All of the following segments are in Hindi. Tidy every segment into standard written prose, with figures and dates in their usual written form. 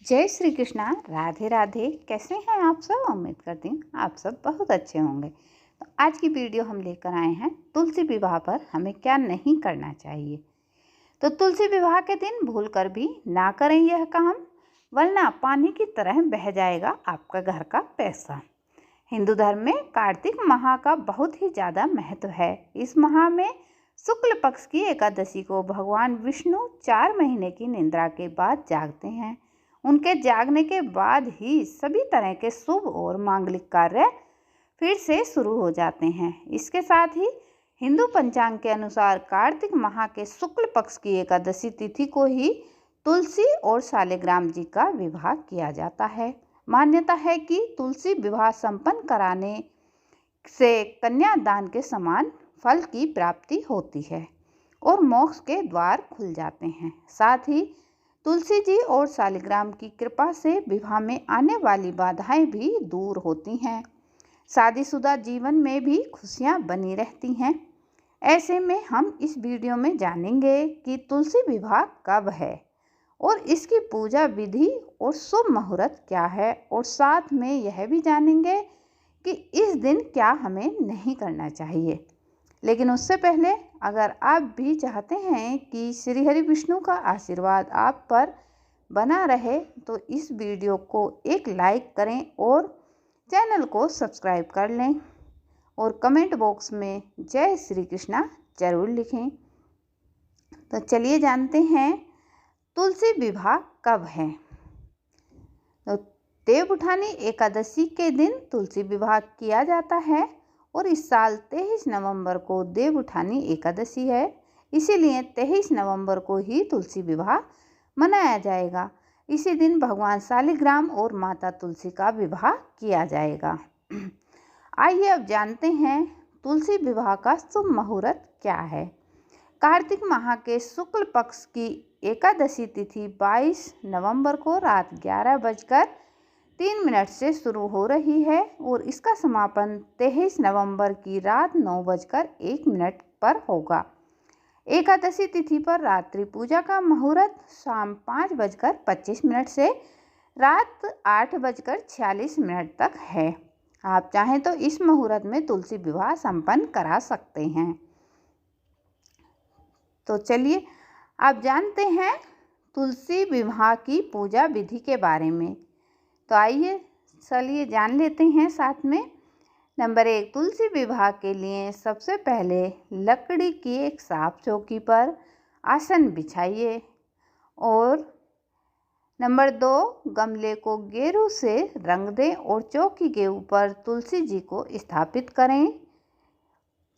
जय श्री कृष्णा। राधे राधे। कैसे हैं आप सब? उम्मीद करती हूँ आप सब बहुत अच्छे होंगे। तो आज की वीडियो हम लेकर आए हैं तुलसी विवाह पर हमें क्या नहीं करना चाहिए। तो तुलसी विवाह के दिन भूलकर भी ना करें यह काम, वरना पानी की तरह बह जाएगा आपका घर का पैसा। हिंदू धर्म में कार्तिक माह का बहुत ही ज़्यादा महत्व है। इस माह में शुक्ल पक्ष की एकादशी को भगवान विष्णु 4 महीने की निद्रा के बाद जागते हैं। उनके जागने के बाद ही सभी तरह के शुभ और मांगलिक कार्य फिर से शुरू हो जाते हैं। इसके साथ ही हिंदू पंचांग के अनुसार कार्तिक माह के शुक्ल पक्ष की एकादशी तिथि को ही तुलसी और शालिग्राम जी का विवाह किया जाता है। मान्यता है कि तुलसी विवाह संपन्न कराने से कन्यादान के समान फल की प्राप्ति होती है और मोक्ष के द्वार खुल जाते हैं। साथ ही तुलसी जी और शालिग्राम की कृपा से विवाह में आने वाली बाधाएं भी दूर होती हैं। शादीशुदा जीवन में भी खुशियां बनी रहती हैं। ऐसे में हम इस वीडियो में जानेंगे कि तुलसी विवाह कब है और इसकी पूजा विधि और शुभ मुहूर्त क्या है, और साथ में यह भी जानेंगे कि इस दिन क्या हमें नहीं करना चाहिए। लेकिन उससे पहले अगर आप भी चाहते हैं कि श्री हरि विष्णु का आशीर्वाद आप पर बना रहे तो इस वीडियो को एक लाइक करें और चैनल को सब्सक्राइब कर लें और कमेंट बॉक्स में जय श्री कृष्णा जरूर लिखें। तो चलिए जानते हैं तुलसी विवाह कब है। तो देवउठानी एकादशी के दिन तुलसी विवाह किया जाता है और इस साल 23 नवंबर को देवउठानी एकादशी है, इसीलिए 23 नवंबर को ही तुलसी विवाह मनाया जाएगा। इसी दिन भगवान शालिग्राम और माता तुलसी का विवाह किया जाएगा। आइए अब जानते हैं तुलसी विवाह का शुभ मुहूर्त क्या है। कार्तिक माह के शुक्ल पक्ष की एकादशी तिथि 22 नवंबर को रात 11:03 से शुरू हो रही है और इसका समापन 23 नवंबर की रात 9:01 पर होगा। एकादशी तिथि पर रात्रि पूजा का मुहूर्त शाम 5:25 से रात 8:46 तक है। आप चाहें तो इस मुहूर्त में तुलसी विवाह संपन्न करा सकते हैं। तो चलिए आप जानते हैं तुलसी विवाह की पूजा विधि के बारे में। तो आइए चलिए जान लेते हैं साथ में। नंबर 1, तुलसी विवाह के लिए सबसे पहले लकड़ी की एक साफ चौकी पर आसन बिछाइए और नंबर 2, गमले को गेरू से रंग दें और चौकी के ऊपर तुलसी जी को स्थापित करें।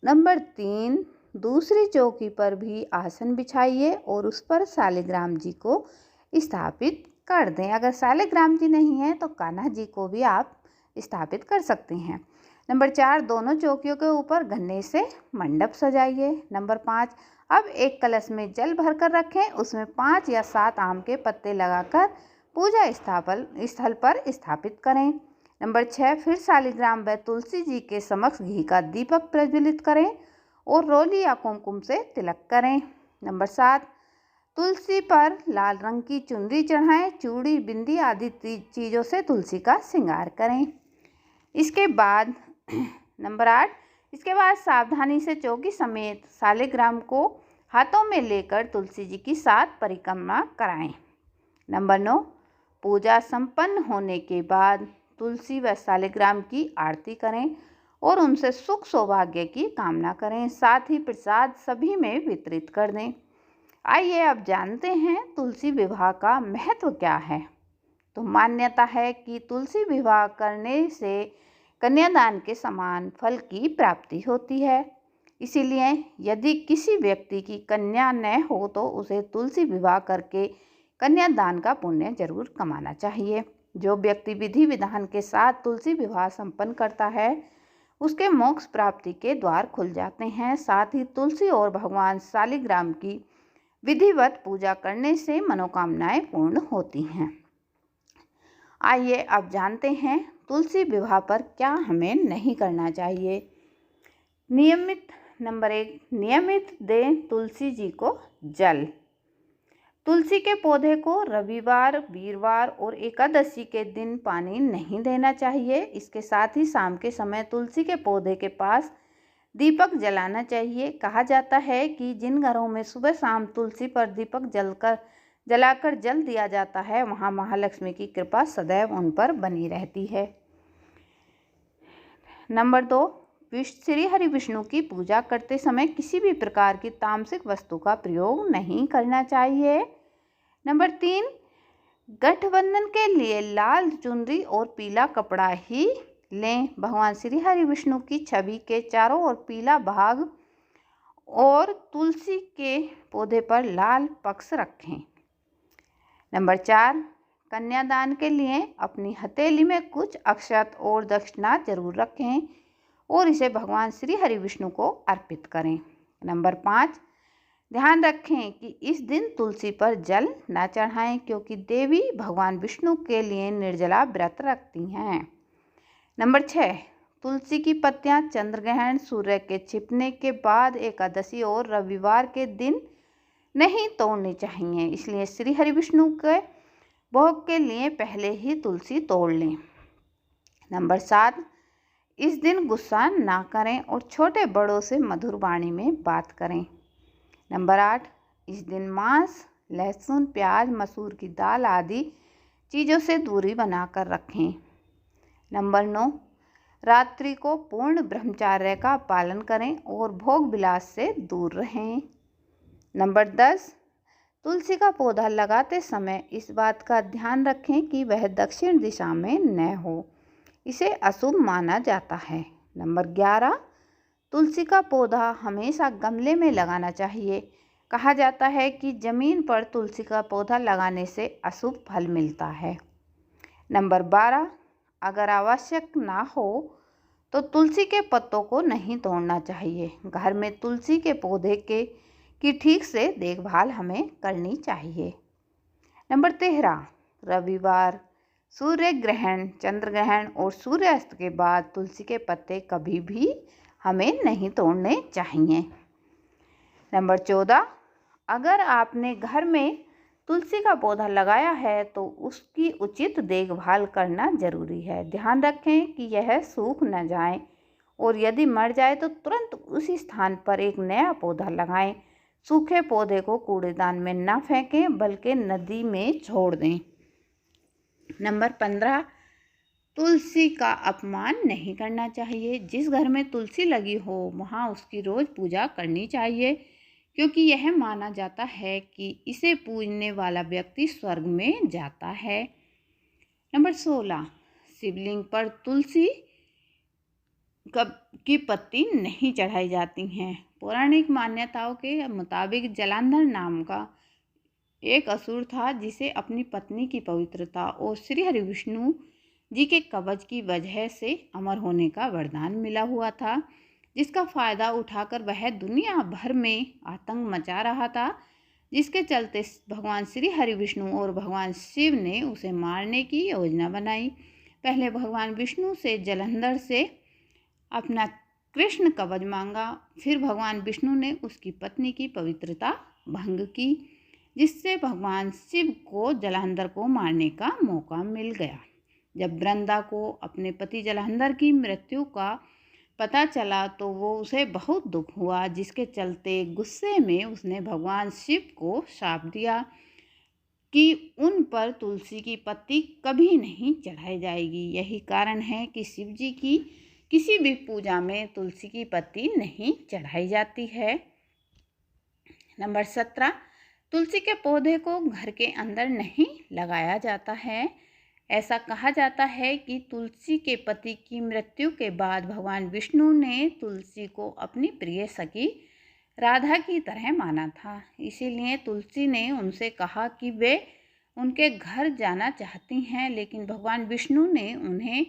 नंबर 3, दूसरी चौकी पर भी आसन बिछाइए और उस पर शालिग्राम जी को स्थापित कर दें। अगर शालिग्राम जी नहीं है तो कान्हा जी को भी आप स्थापित कर सकते हैं। नंबर 4, दोनों चौकियों के ऊपर गन्ने से मंडप सजाइए। नंबर 5, अब एक कलश में जल भरकर रखें, उसमें 5 या 7 आम के पत्ते लगाकर पूजा स्थल पर स्थापित करें। नंबर 6, फिर शालिग्राम व तुलसी जी के समक्ष घी का दीपक प्रज्वलित करें और रोली या कुमकुम से तिलक करें। नंबर 7, तुलसी पर लाल रंग की चुनरी चढ़ाएं, चूड़ी, बिंदी आदि चीज़ों से तुलसी का श्रृंगार करें। इसके बाद नंबर 8, इसके बाद सावधानी से चौकी समेत शालिग्राम को हाथों में लेकर तुलसी जी की 7 परिक्रमा कराएं। नंबर 9, पूजा संपन्न होने के बाद तुलसी व शालिग्राम की आरती करें और उनसे सुख सौभाग्य की कामना करें। साथ ही प्रसाद सभी में वितरित कर दें। आइए अब जानते हैं तुलसी विवाह का महत्व क्या है। तो मान्यता है कि तुलसी विवाह करने से कन्यादान के समान फल की प्राप्ति होती है। इसीलिए यदि किसी व्यक्ति की कन्या न हो तो उसे तुलसी विवाह करके कन्यादान का पुण्य जरूर कमाना चाहिए। जो व्यक्ति विधि विधान के साथ तुलसी विवाह संपन्न करता है उसके मोक्ष प्राप्ति के द्वार खुल जाते हैं। साथ ही तुलसी और भगवान शालिग्राम की विधिवत पूजा करने से मनोकामनाएं पूर्ण होती हैं। आइए अब जानते हैं तुलसी विवाह पर क्या हमें नहीं करना चाहिए। नंबर 1, नियमित दें तुलसी जी को जल। तुलसी के पौधे को रविवार, वीरवार और एकादशी के दिन पानी नहीं देना चाहिए। इसके साथ ही शाम के समय तुलसी के पौधे के पास दीपक जलाना चाहिए। कहा जाता है कि जिन घरों में सुबह शाम तुलसी पर दीपक जलाकर जल दिया जाता है, वहाँ महालक्ष्मी की कृपा सदैव उन पर बनी रहती है। नंबर 2, श्री हरि विष्णु की पूजा करते समय किसी भी प्रकार की तामसिक वस्तु का प्रयोग नहीं करना चाहिए। नंबर 3, गठबंधन के लिए लाल चुनरी और पीला कपड़ा ही लें। भगवान श्री हरि विष्णु की छवि के चारों ओर पीला भाग और तुलसी के पौधे पर लाल पक्ष रखें। नंबर 4, कन्यादान के लिए अपनी हथेली में कुछ अक्षत और दक्षिणा जरूर रखें और इसे भगवान श्री हरि विष्णु को अर्पित करें। नंबर 5, ध्यान रखें कि इस दिन तुलसी पर जल न चढ़ाएं, क्योंकि देवी भगवान विष्णु के लिए निर्जला व्रत रखती हैं। नंबर 6, तुलसी की पत्तियां चंद्रग्रहण, सूर्य के छिपने के बाद, एकादशी और रविवार के दिन नहीं तोड़नी चाहिए। इसलिए श्री हरि विष्णु के भोग के लिए पहले ही तुलसी तोड़ लें। नंबर 7, इस दिन गुस्सा ना करें और छोटे बड़ों से मधुर वाणी में बात करें। नंबर 8, इस दिन मांस, लहसुन, प्याज, मसूर की दाल आदि चीज़ों से दूरी बनाकर रखें। नंबर 9, रात्रि को पूर्ण ब्रह्मचर्य का पालन करें और भोग विलास से दूर रहें। नंबर 10, तुलसी का पौधा लगाते समय इस बात का ध्यान रखें कि वह दक्षिण दिशा में न हो, इसे अशुभ माना जाता है। नंबर 11, तुलसी का पौधा हमेशा गमले में लगाना चाहिए। कहा जाता है कि जमीन पर तुलसी का पौधा लगाने से अशुभ फल मिलता है। नंबर 12, अगर आवश्यक ना हो तो तुलसी के पत्तों को नहीं तोड़ना चाहिए। घर में तुलसी के पौधे की ठीक से देखभाल हमें करनी चाहिए। नंबर 13, रविवार, सूर्य ग्रहण, चंद्र ग्रहण और सूर्यास्त के बाद तुलसी के पत्ते कभी भी हमें नहीं तोड़ने चाहिए। नंबर 14, अगर आपने घर में तुलसी का पौधा लगाया है तो उसकी उचित देखभाल करना जरूरी है। ध्यान रखें कि यह सूख न जाए और यदि मर जाए तो तुरंत उसी स्थान पर एक नया पौधा लगाएं। सूखे पौधे को कूड़ेदान में न फेंकें बल्कि नदी में छोड़ दें। नंबर 15, तुलसी का अपमान नहीं करना चाहिए। जिस घर में तुलसी लगी हो वहाँ उसकी रोज़ पूजा करनी चाहिए, क्योंकि यह माना जाता है कि इसे पूजने वाला व्यक्ति स्वर्ग में जाता है। नंबर 16, शिवलिंग पर तुलसी की पत्ती नहीं चढ़ाई जाती हैं। पौराणिक मान्यताओं के मुताबिक जलांधर नाम का एक असुर था जिसे अपनी पत्नी की पवित्रता और श्री हरि विष्णु जी के कवच की वजह से अमर होने का वरदान मिला हुआ था, जिसका फ़ायदा उठाकर वह दुनिया भर में आतंक मचा रहा था, जिसके चलते भगवान श्री हरि विष्णु और भगवान शिव ने उसे मारने की योजना बनाई। पहले भगवान विष्णु से जलंधर से अपना कृष्ण कवच मांगा, फिर भगवान विष्णु ने उसकी पत्नी की पवित्रता भंग की, जिससे भगवान शिव को जलंधर को मारने का मौका मिल गया। जब वृंदा को अपने पति जलंधर की मृत्यु का पता चला तो उसे बहुत दुख हुआ, जिसके चलते गुस्से में उसने भगवान शिव को शाप दिया कि उन पर तुलसी की पत्ती कभी नहीं चढ़ाई जाएगी। यही कारण है कि शिव जी की किसी भी पूजा में तुलसी की पत्ती नहीं चढ़ाई जाती है। नंबर 17, तुलसी के पौधे को घर के अंदर नहीं लगाया जाता है। ऐसा कहा जाता है कि तुलसी के पति की मृत्यु के बाद भगवान विष्णु ने तुलसी को अपनी प्रिय सखी राधा की तरह माना था। इसीलिए तुलसी ने उनसे कहा कि वे उनके घर जाना चाहती हैं, लेकिन भगवान विष्णु ने उन्हें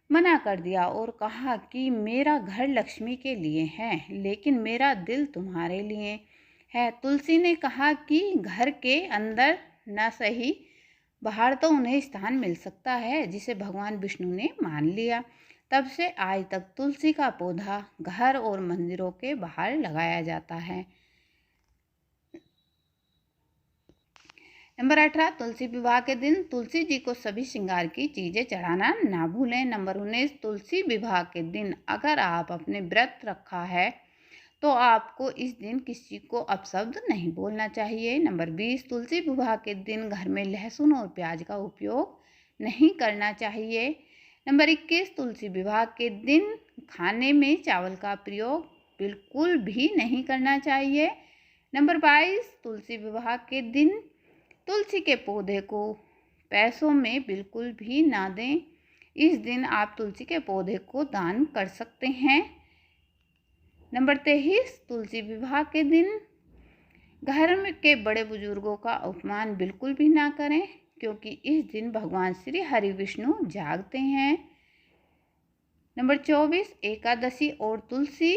मना कर दिया और कहा कि मेरा घर लक्ष्मी के लिए है, लेकिन मेरा दिल तुम्हारे लिए है। तुलसी ने कहा कि घर के अंदर न सही, बाहर तो उन्हें स्थान मिल सकता है, जिसे भगवान विष्णु ने मान लिया। तब से आज तक तुलसी का पौधा घर और मंदिरों के बाहर लगाया जाता है। नंबर 18, तुलसी विवाह के दिन तुलसी जी को सभी श्रृंगार की चीज़ें चढ़ाना ना भूलें। नंबर 19, तुलसी विवाह के दिन अगर आप अपने व्रत रखा है तो आपको इस दिन किसी को अपशब्द नहीं बोलना चाहिए। नंबर 20, तुलसी विवाह के दिन घर में लहसुन और प्याज का उपयोग नहीं करना चाहिए। नंबर 21, तुलसी विवाह के दिन खाने में चावल का प्रयोग बिल्कुल भी नहीं करना चाहिए। नंबर 22, तुलसी विवाह के दिन तुलसी के पौधे को पैसों में बिल्कुल भी ना दें। इस दिन आप तुलसी के पौधे को दान कर सकते हैं। नंबर 23, तुलसी विवाह के दिन घर के बड़े बुजुर्गों का अपमान बिल्कुल भी ना करें, क्योंकि इस दिन भगवान श्री हरि विष्णु जागते हैं। नंबर 24, एकादशी और तुलसी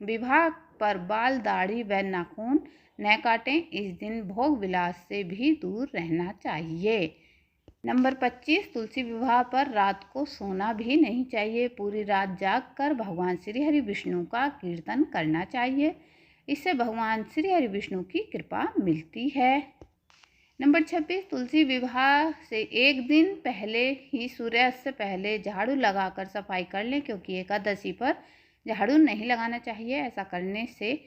विवाह पर बाल, दाढ़ी व नाखून न काटें। इस दिन भोग विलास से भी दूर रहना चाहिए। नंबर 25, तुलसी विवाह पर रात को सोना भी नहीं चाहिए। पूरी रात जागकर भगवान श्री हरि विष्णु का कीर्तन करना चाहिए। इससे भगवान श्री हरि विष्णु की कृपा मिलती है। नंबर 26, तुलसी विवाह से एक दिन पहले ही सूर्यास्त से पहले झाड़ू लगाकर सफाई कर लें, क्योंकि एकादशी पर झाड़ू नहीं लगाना चाहिए। ऐसा करने से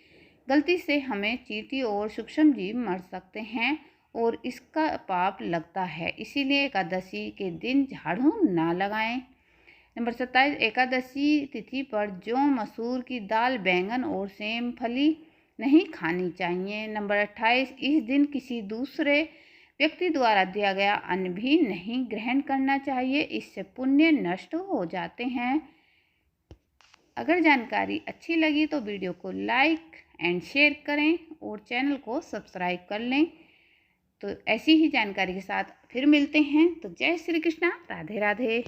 गलती से हमें चींटी और सूक्ष्म जीव मर सकते हैं और इसका पाप लगता है, इसीलिए एकादशी के दिन झाड़ू ना लगाएं। नंबर 27, एकादशी तिथि पर जौ, मसूर की दाल, बैंगन और सेम फली नहीं खानी चाहिए। नंबर 28, इस दिन किसी दूसरे व्यक्ति द्वारा दिया गया अन्न भी नहीं ग्रहण करना चाहिए, इससे पुण्य नष्ट हो जाते हैं। अगर जानकारी अच्छी लगी तो वीडियो को लाइक एंड शेयर करें और चैनल को सब्सक्राइब कर लें। तो ऐसी ही जानकारी के साथ फिर मिलते हैं। तो जय श्री कृष्णा, राधे राधे।